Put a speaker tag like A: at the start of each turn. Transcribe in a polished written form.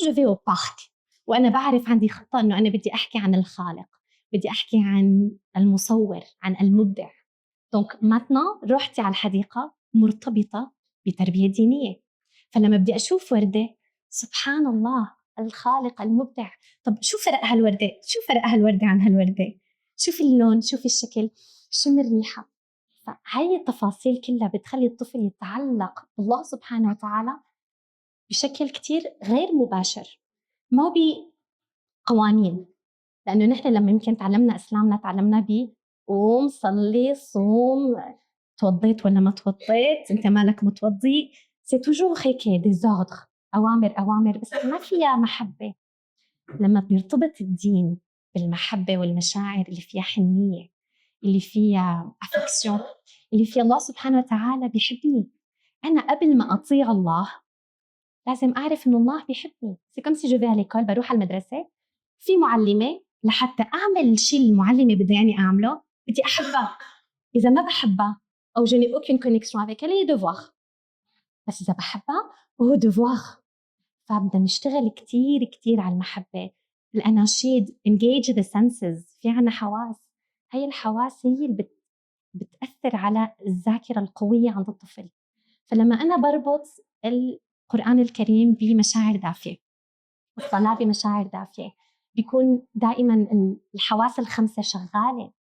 A: جو في au parc وأنا بعرف عندي خطة إنه أنا بدي أحكي عن الخالق، بدي أحكي عن المصور، عن المبدع. دونك maintenant رحتي على الحديقة مرتبطة بتربية دينية، فلما بدي أشوف وردة سبحان الله الخالق المبدع. طب شو فرق هالوردة؟ شو فرق هالوردة عن هالوردة؟ شوفي اللون، شوفي الشكل، شم الريحة. فهي التفاصيل كلها بتخلي الطفل يتعلق بالله سبحانه وتعالى بشكل كتير غير مباشر، ما بقوانين. لأنه نحن لما يمكن تعلمنا إسلامنا تعلمنا قوم صلي صوم، توضيت ولا ما توضيت، انت مالك متوضي، سي توجور هيك ديزوردر، أوامر بس ما فيها محبة. لما بيرتبط الدين بالمحبة والمشاعر اللي فيها حنية، اللي فيها أفكسيون، اللي فيها الله سبحانه وتعالى بيحبني، أنا قبل ما أطيع الله لازم أعرف إنه الله بيحبني. سي كوم سي جو في على ليكول، بروح على المدرسة في معلمة، لحتى أعمل الشيء المعلمة بدي أعمله بدي أحبها. إذا ما بحبها أو je n'ai aucune connexion avec elle هي devoir، بس إذا بحبها هو devoir. فبدنا نشتغل كتير كتير على المحبة. الأناشيد engage the senses، في عنا حواس، هاي الحواس هي اللي بتأثر على الذاكرة القوية عند الطفل. فلما أنا بربط القرآن الكريم بمشاعر دافية والصلاة بمشاعر دافية، بيكون دائما الحواس الخمسة شغالة.